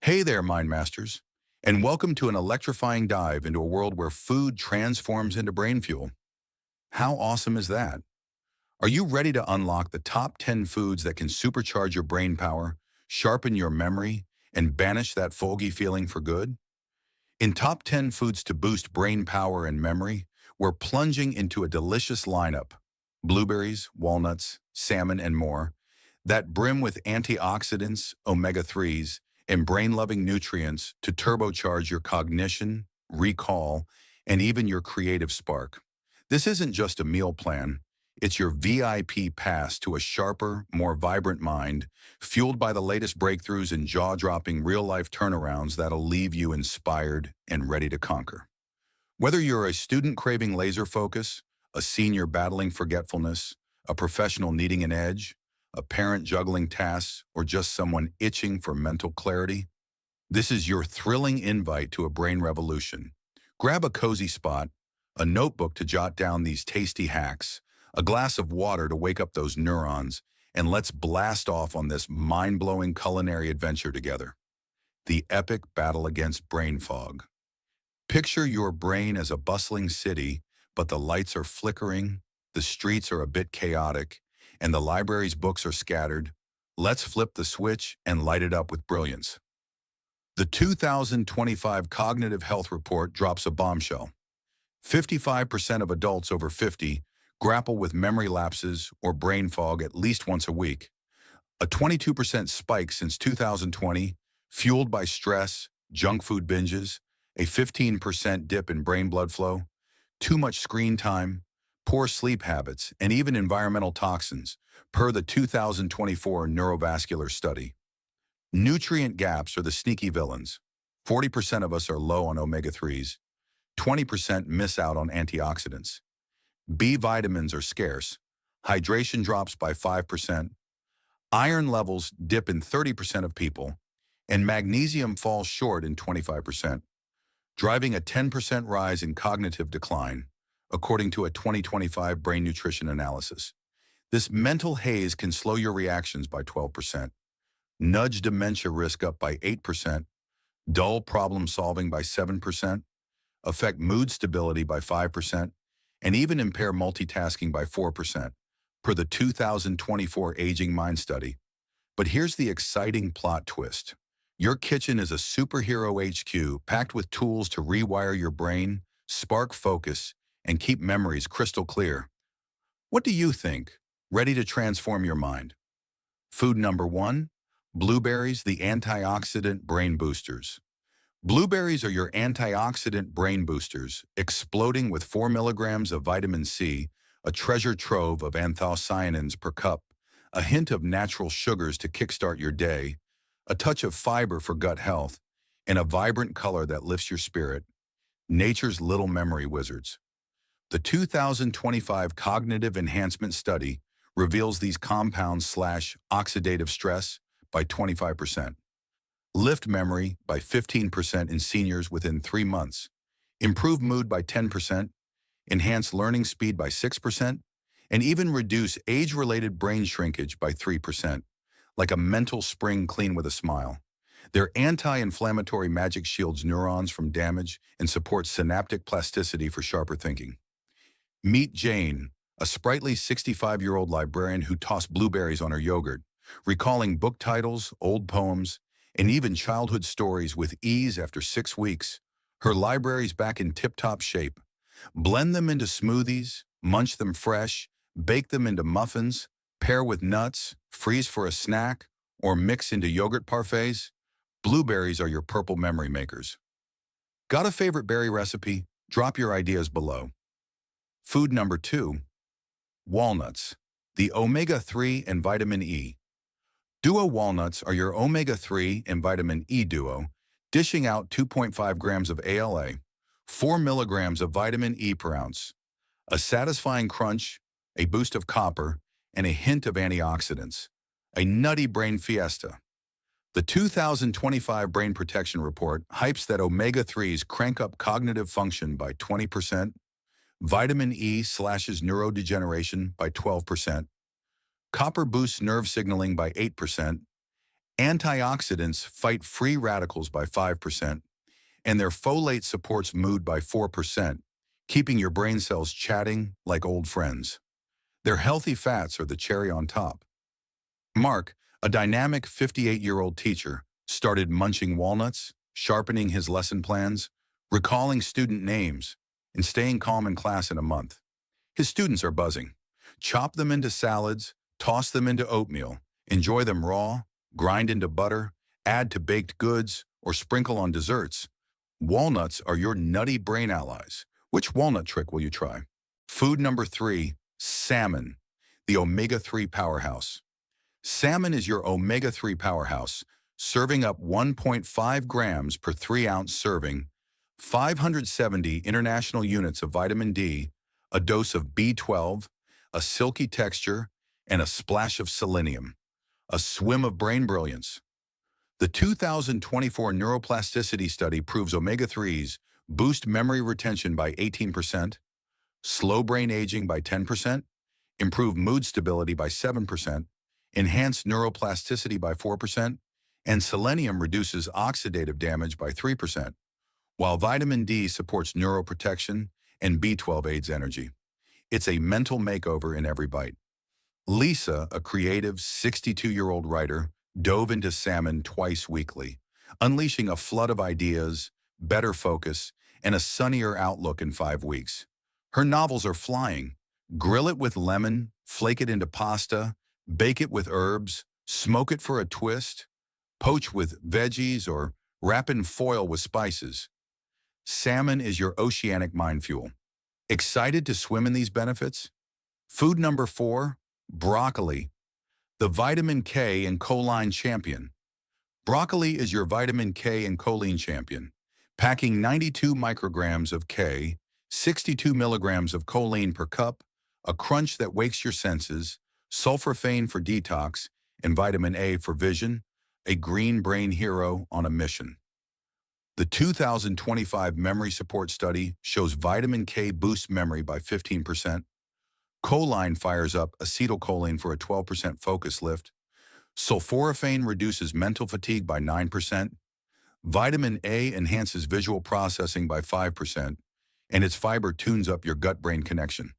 Hey there, Mind Masters, and welcome to an electrifying dive into a world where food transforms into brain fuel. How awesome is that? Are you ready to unlock the top 10 foods that can supercharge your brain power, sharpen your memory, and banish that foggy feeling for good? In Top 10 Foods to Boost Brain Power and Memory, we're plunging into a delicious lineup: blueberries, walnuts, salmon, and more, that brim with antioxidants, omega-3s, and brain-loving nutrients to turbocharge your cognition, recall, and even your creative spark. This isn't just a meal plan. It's your VIP pass to a sharper, more vibrant mind, fueled by the latest breakthroughs and jaw-dropping real-life turnarounds that'll leave you inspired and ready to conquer. Whether you're a student craving laser focus, a senior battling forgetfulness, a professional needing an edge, a parent juggling tasks, or just someone itching for mental clarity, this is your thrilling invite to a brain revolution. Grab a cozy spot, a notebook to jot down these tasty hacks, a glass of water to wake up those neurons, and let's blast off on this mind-blowing culinary adventure together. The epic battle against brain fog. Picture your brain as a bustling city, but the lights are flickering, the streets are a bit chaotic, and the library's books are scattered. Let's flip the switch and light it up with brilliance. The 2025 Cognitive Health Report drops a bombshell. 55% of adults over 50 grapple with memory lapses or brain fog at least once a week, a 22% spike since 2020, fueled by stress, junk food binges, a 15% dip in brain blood flow, too much screen time, poor sleep habits, and even environmental toxins, per the 2024 neurovascular study. Nutrient gaps are the sneaky villains. 40% of us are low on omega-3s, 20% miss out on antioxidants. B vitamins are scarce, hydration drops by 5%, iron levels dip in 30% of people, and magnesium falls short in 25%, driving a 10% rise in cognitive decline, according to a 2025 brain nutrition analysis. This mental haze can slow your reactions by 12%, nudge dementia risk up by 8%, dull problem solving by 7%, affect mood stability by 5%, and even impair multitasking by 4%, per the 2024 Aging Mind Study. But here's the exciting plot twist. Your kitchen is a superhero HQ packed with tools to rewire your brain, spark focus, and keep memories crystal clear. What do you think? Ready to transform your mind? Food number one, blueberries, the antioxidant brain boosters. Blueberries are your antioxidant brain boosters, exploding with 4 milligrams of vitamin C, a treasure trove of anthocyanins per cup, a hint of natural sugars to kickstart your day, a touch of fiber for gut health, and a vibrant color that lifts your spirit. Nature's little memory wizards. The 2025 Cognitive Enhancement Study reveals these compounds slash oxidative stress by 25%, lift memory by 15% in seniors within 3 months, improve mood by 10%, enhance learning speed by 6%, and even reduce age-related brain shrinkage by 3%, like a mental spring clean with a smile. Their anti-inflammatory magic shields neurons from damage and supports synaptic plasticity for sharper thinking. Meet Jane, a sprightly 65-year-old librarian who tossed blueberries on her yogurt, recalling book titles, old poems, and even childhood stories with ease after 6 weeks. Her library's back in tip-top shape. Blend them into smoothies, munch them fresh, bake them into muffins, pair with nuts, freeze for a snack, or mix into yogurt parfaits. Blueberries are your purple memory makers. Got a favorite berry recipe? Drop your ideas below. Food number two, walnuts, the omega-3 and vitamin E. Duo walnuts are your omega-3 and vitamin E duo, dishing out 2.5 grams of ALA, 4 milligrams of vitamin E per ounce, a satisfying crunch, a boost of copper, and a hint of antioxidants. A nutty brain fiesta. The 2025 Brain Protection Report hypes that omega-3s crank up cognitive function by 20%, vitamin E slashes neurodegeneration by 12%, copper boosts nerve signaling by 8%, Antioxidants fight free radicals by 5%, and their folate supports mood by 4%, keeping your brain cells chatting like old friends. Their healthy fats are the cherry on top. Mark, a dynamic 58-year-old teacher, started munching walnuts, sharpening his lesson plans, recalling student names, and staying calm in class in a month. His students are buzzing. Chop them into salads, toss them into oatmeal, enjoy them raw, grind into butter, add to baked goods, or sprinkle on desserts. Walnuts are your nutty brain allies. Which walnut trick will you try? Food number 3, salmon, the omega-3 powerhouse. Salmon is your omega-3 powerhouse, serving up 1.5 grams per 3-ounce serving, 570 international units of vitamin D, a dose of B12, a silky texture, and a splash of selenium. A swim of brain brilliance. The 2024 neuroplasticity study proves omega-3s boost memory retention by 18%, slow brain aging by 10%, improve mood stability by 7%, enhance neuroplasticity by 4%, and selenium reduces oxidative damage by 3%, while vitamin D supports neuroprotection and B12 aids energy. It's a mental makeover in every bite. Lisa, a creative 62-year-old writer, dove into salmon twice weekly, unleashing a flood of ideas, better focus, and a sunnier outlook in 5 weeks. Her novels are flying. Grill it with lemon, flake it into pasta, bake it with herbs, smoke it for a twist, poach with veggies, or wrap in foil with spices. Salmon is your oceanic mind fuel. Excited to swim in these benefits? Food number 4, broccoli, the vitamin K and choline champion. Broccoli is your vitamin K and choline champion, packing 92 micrograms of K, 62 milligrams of choline per cup, a crunch that wakes your senses, sulforaphane for detox, and vitamin A for vision, a green brain hero on a mission. The 2025 memory support study shows vitamin K boosts memory by 15%, choline fires up acetylcholine for a 12% focus lift, sulforaphane reduces mental fatigue by 9%, vitamin A enhances visual processing by 5%, and its fiber tunes up your gut-brain connection,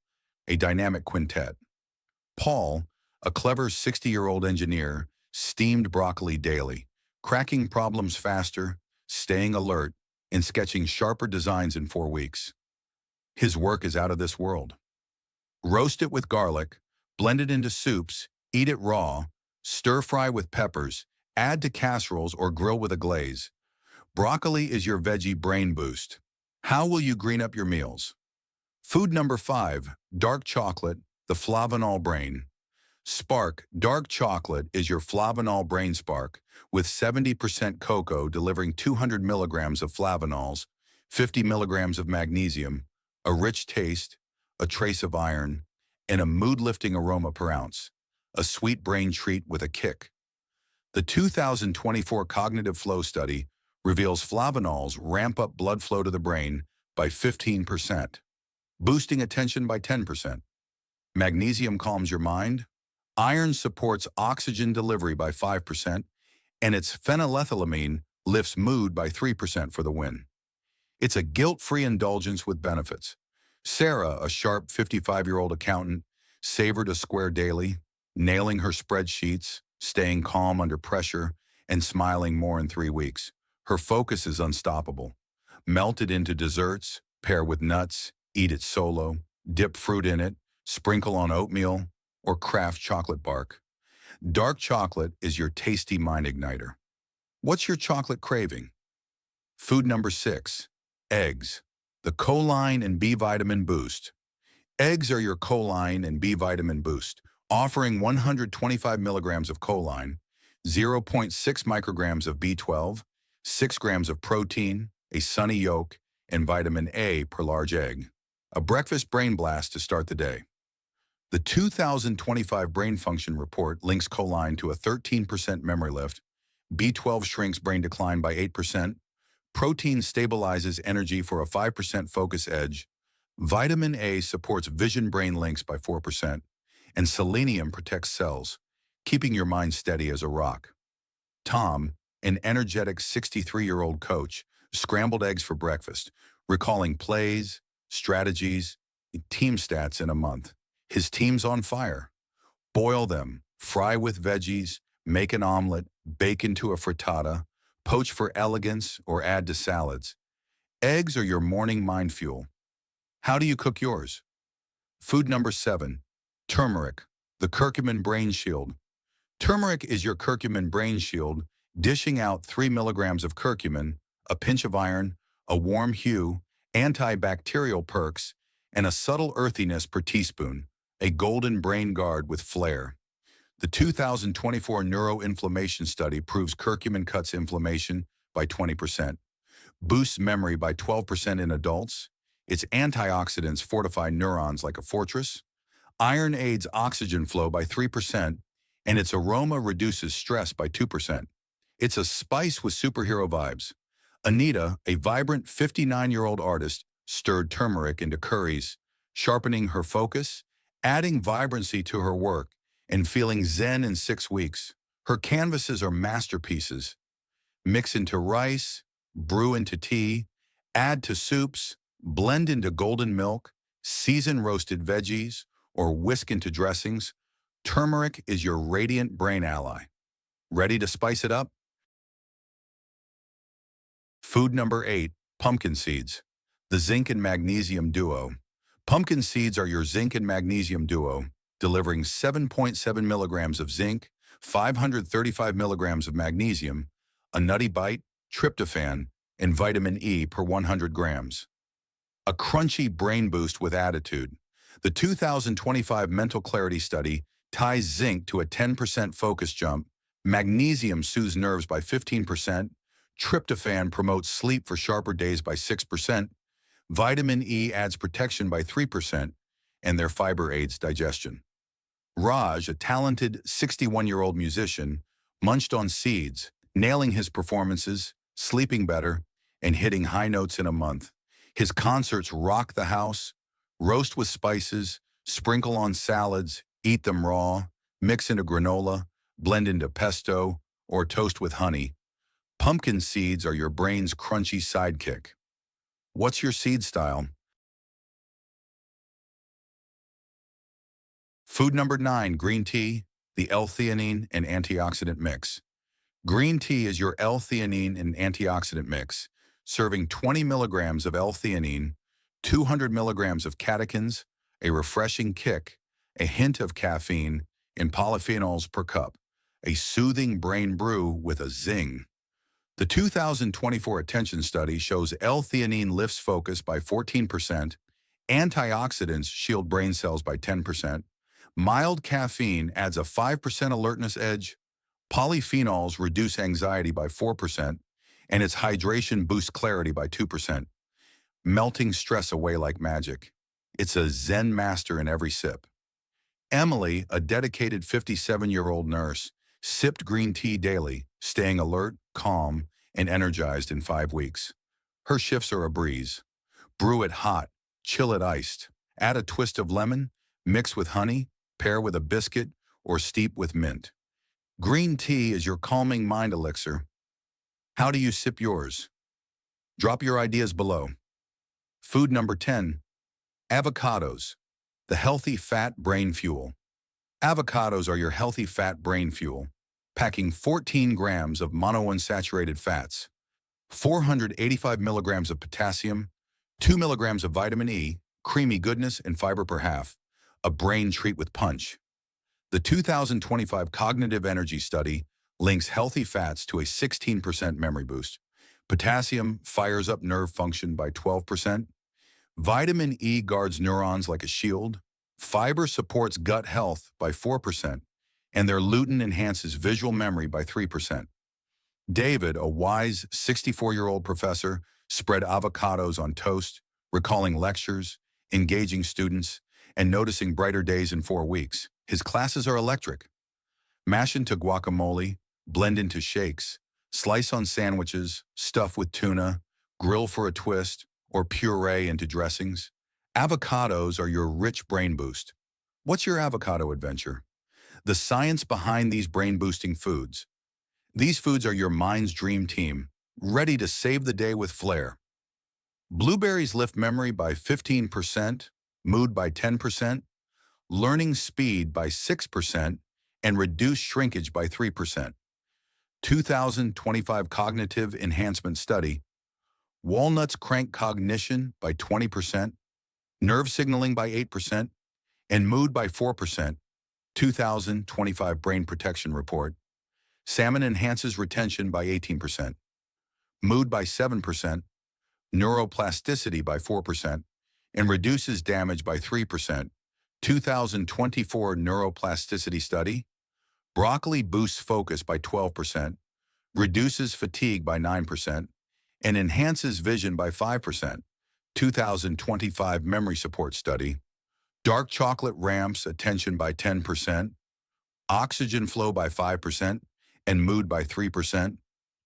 a dynamic quintet. Paul, a clever 60-year-old engineer, steamed broccoli daily, cracking problems faster, staying alert, and sketching sharper designs in 4 weeks. His work is out of this world. Roast it with garlic, blend it into soups, eat it raw, stir-fry with peppers, add to casseroles or grill with a glaze. Broccoli is your veggie brain boost. How will you green up your meals? Food number 5, dark chocolate, the flavanol brain. Spark dark chocolate is your flavanol brain spark, with 70% cocoa delivering 200 milligrams of flavanols, 50 milligrams of magnesium, a rich taste, a trace of iron, and a mood-lifting aroma per ounce, a sweet brain treat with a kick. The 2024 Cognitive Flow study reveals flavanols ramp up blood flow to the brain by 15%, boosting attention by 10%. Magnesium calms your mind, iron supports oxygen delivery by 5%, and its phenylethylamine lifts mood by 3% for the win. It's a guilt-free indulgence with benefits. Sarah, a sharp 55-year-old accountant, savored a square daily, nailing her spreadsheets, staying calm under pressure, and smiling more in 3 weeks. Her focus is unstoppable. Melt it into desserts, pair with nuts, eat it solo, dip fruit in it, sprinkle on oatmeal, or craft chocolate bark. Dark chocolate is your tasty mind igniter. What's your chocolate craving? Food number 6, eggs, the choline and B vitamin boost. Eggs are your choline and B vitamin boost, offering 125 milligrams of choline, 0.6 micrograms of B12, 6 grams of protein, a sunny yolk, and vitamin A per large egg. A breakfast brain blast to start the day. The 2025 Brain Function Report links choline to a 13% memory lift, B12 shrinks brain decline by 8%, protein stabilizes energy for a 5% focus edge, vitamin A supports vision-brain links by 4%, and selenium protects cells, keeping your mind steady as a rock. Tom, an energetic 63-year-old coach, scrambled eggs for breakfast, recalling plays, strategies, and team stats in a month. His team's on fire. Boil them, fry with veggies, make an omelet, bake into a frittata, poach for elegance, or add to salads. Eggs are your morning mind fuel. How do you cook yours? Food number 7, turmeric, the curcumin brain shield. Turmeric is your curcumin brain shield, dishing out 3 milligrams of curcumin, a pinch of iron, a warm hue, antibacterial perks, and a subtle earthiness per teaspoon, a golden brain guard with flair. The 2024 neuroinflammation study proves curcumin cuts inflammation by 20%, boosts memory by 12% in adults, its antioxidants fortify neurons like a fortress, iron aids oxygen flow by 3%, and its aroma reduces stress by 2%. It's a spice with superhero vibes. Anita, a vibrant 59-year-old artist, stirred turmeric into curries, sharpening her focus, adding vibrancy to her work, and feeling zen in 6 weeks. Her canvases are masterpieces. Mix into rice, brew into tea, add to soups, blend into golden milk, season roasted veggies, or whisk into dressings. Turmeric is your radiant brain ally. Ready to spice it up? Food number 8, pumpkin seeds, the zinc and magnesium duo. Pumpkin seeds are your zinc and magnesium duo, delivering 7.7 milligrams of zinc, 535 milligrams of magnesium, a nutty bite, tryptophan, and vitamin E per 100 grams. A crunchy brain boost with attitude. The 2025 Mental Clarity Study ties zinc to a 10% focus jump, magnesium soothes nerves by 15%, tryptophan promotes sleep for sharper days by 6%, vitamin E adds protection by 3%, and their fiber aids digestion. Raj, a talented 61-year-old musician, munched on seeds, nailing his performances, sleeping better, and hitting high notes in a month. His concerts rock the house, roast with spices, sprinkle on salads, eat them raw, mix into granola, blend into pesto, or toast with honey. Pumpkin seeds are your brain's crunchy sidekick. What's your seed style? Food number 9, green tea, the L-theanine and antioxidant mix. Green tea is your L-theanine and antioxidant mix, serving 20 milligrams of L-theanine, 200 milligrams of catechins, a refreshing kick, a hint of caffeine, and polyphenols per cup, a soothing brain brew with a zing. The 2024 Attention Study shows L-theanine lifts focus by 14%, antioxidants shield brain cells by 10%, mild caffeine adds a 5% alertness edge, polyphenols reduce anxiety by 4%, and its hydration boosts clarity by 2%, melting stress away like magic. It's a Zen master in every sip. Emily, a dedicated 57-year-old nurse, sipped green tea daily, staying alert, calm, and energized in 5 weeks. Her shifts are a breeze. Brew it hot, chill it iced, add a twist of lemon, mix with honey, pair with a biscuit, or steep with mint. Green tea is your calming mind elixir. How do you sip yours? Drop your ideas below. Food number 10, avocados, the healthy fat brain fuel. Avocados are your healthy fat brain fuel, packing 14 grams of monounsaturated fats, 485 milligrams of potassium, 2 milligrams of vitamin E, creamy goodness and fiber per half, a brain treat with punch. The 2025 Cognitive Energy Study links healthy fats to a 16% memory boost. Potassium fires up nerve function by 12%. Vitamin E guards neurons like a shield. Fiber supports gut health by 4%, and their lutein enhances visual memory by 3%. David, a wise 64-year-old professor, spread avocados on toast, recalling lectures, engaging students, and noticing brighter days in 4 weeks. His classes are electric. Mash into guacamole, blend into shakes, slice on sandwiches, stuff with tuna, grill for a twist, or puree into dressings. Avocados are your rich brain boost. What's your avocado adventure? The science behind these brain-boosting foods. These foods are your mind's dream team, ready to save the day with flair. Blueberries lift memory by 15%, mood by 10%, learning speed by 6%, and reduce shrinkage by 3%. 2025 Cognitive Enhancement Study. Walnuts crank cognition by 20%, nerve signaling by 8%, and mood by 4%. 2025 Brain Protection Report. Salmon enhances retention by 18%, mood by 7%, neuroplasticity by 4%, and reduces damage by 3%. 2024 Neuroplasticity Study. Broccoli boosts focus by 12%, reduces fatigue by 9%, and enhances vision by 5%. 2025 Memory Support Study. Dark chocolate ramps attention by 10%, oxygen flow by 5%, and mood by 3%.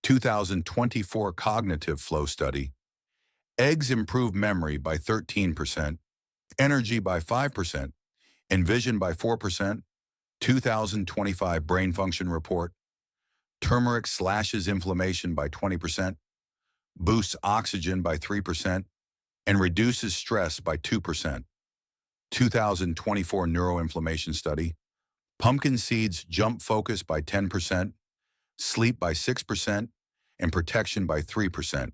2024 Cognitive Flow Study. Eggs improve memory by 13%, energy by 5%, and vision by 4%. 2025 Brain Function Report. Turmeric slashes inflammation by 20%, boosts oxygen by 3%, and reduces stress by 2%. 2024 Neuroinflammation Study. Pumpkin seeds jump focus by 10%, sleep by 6%, and protection by 3%.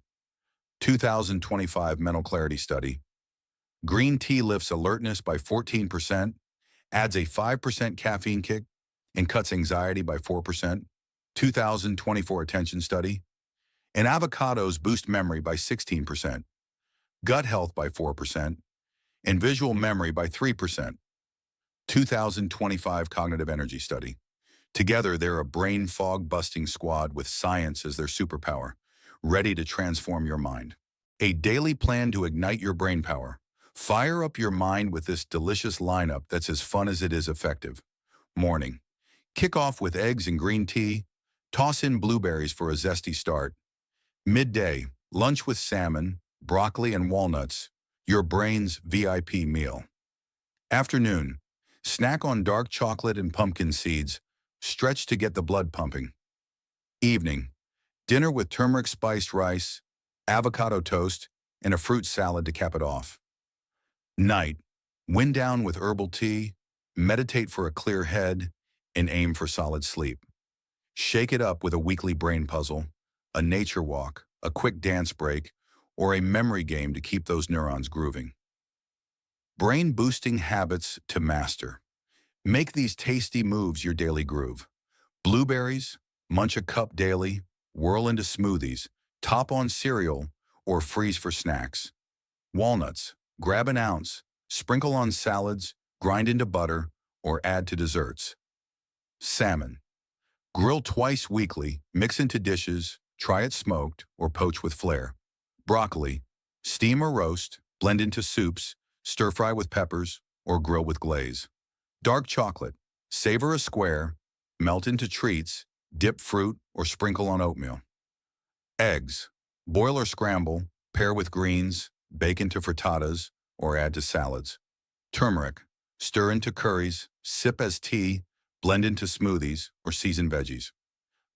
2025 Mental Clarity Study. Green tea lifts alertness by 14%, adds a 5% caffeine kick, and cuts anxiety by 4%. 2024 Attention Study. And avocados boost memory by 16%, gut health by 4%, and visual memory by 3%. 2025 Cognitive Energy Study. Together, they're a brain fog-busting squad with science as their superpower, ready to transform your mind. A daily plan to ignite your brain power. Fire up your mind with this delicious lineup that's as fun as it is effective. Morning. Kick off with eggs and green tea. Toss in blueberries for a zesty start. Midday. Lunch with salmon, broccoli, and walnuts. Your brain's VIP meal. Afternoon. Snack on dark chocolate and pumpkin seeds. Stretch to get the blood pumping. Evening. Dinner with turmeric spiced rice, avocado toast, and a fruit salad to cap it off. Night. Wind down with herbal tea, meditate for a clear head, and aim for solid sleep. Shake it up with a weekly brain puzzle, a nature walk, a quick dance break, or a memory game to keep those neurons grooving. Brain-boosting habits to master. Make these tasty moves your daily groove. Blueberries, munch a cup daily, whirl into smoothies, top on cereal, or freeze for snacks. Walnuts, grab an ounce, sprinkle on salads, grind into butter, or add to desserts. Salmon. Grill twice weekly, mix into dishes, try it smoked, or poach with flair. Broccoli. Steam or roast, blend into soups, stir-fry with peppers, or grill with glaze. Dark chocolate. Savor a square, melt into treats, dip fruit, or sprinkle on oatmeal. Eggs. Boil or scramble, pair with greens, bake into frittatas, or add to salads. Turmeric. Stir into curries, sip as tea, blend into smoothies, or season veggies.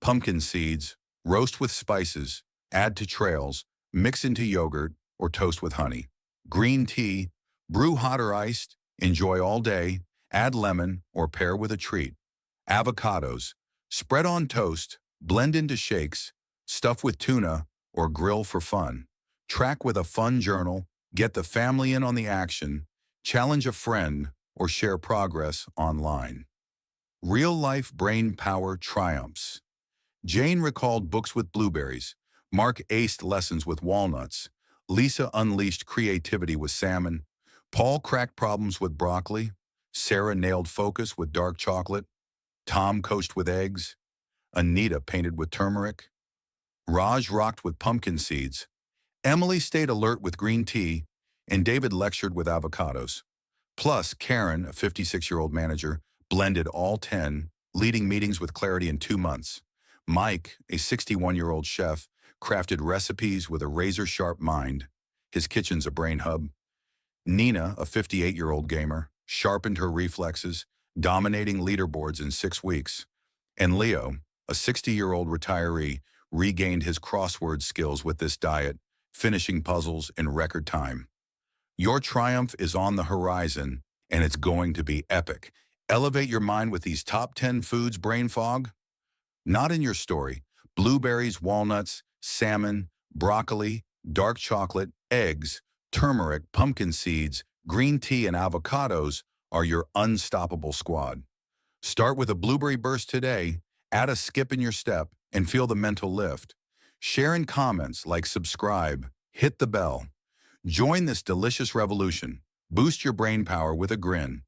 Pumpkin seeds. Roast with spices, add to trails, mix into yogurt, or toast with honey. Green tea. Brew hot or iced, enjoy all day, add lemon, or pair with a treat. Avocados. Spread on toast, blend into shakes, stuff with tuna, or grill for fun. Track with a fun journal, get the family in on the action, challenge a friend, or share progress online. Real-life brain power triumphs. Jane recalled books with blueberries. Mark aced lessons with walnuts. Lisa unleashed creativity with salmon. Paul cracked problems with broccoli. Sarah nailed focus with dark chocolate. Tom coached with eggs. Anita painted with turmeric. Raj rocked with pumpkin seeds. Emily stayed alert with green tea. And David lectured with avocados. Plus, Karen, a 56-year-old manager, blended all 10, leading meetings with clarity in 2 months. Mike, a 61-year-old chef, crafted recipes with a razor-sharp mind. His kitchen's a brain hub. Nina, a 58-year-old gamer, sharpened her reflexes, dominating leaderboards in 6 weeks. And Leo, a 60-year-old retiree, regained his crossword skills with this diet, finishing puzzles in record time. Your triumph is on the horizon, and it's going to be epic. Elevate your mind with these top 10 foods brain fog? Not in your story. Blueberries, walnuts, salmon, broccoli, dark chocolate, eggs, turmeric, pumpkin seeds, green tea, and avocados are your unstoppable squad. Start with a blueberry burst today, add a skip in your step, and feel the mental lift. Share in comments, like, subscribe, hit the bell. Join this delicious revolution. Boost your brain power with a grin.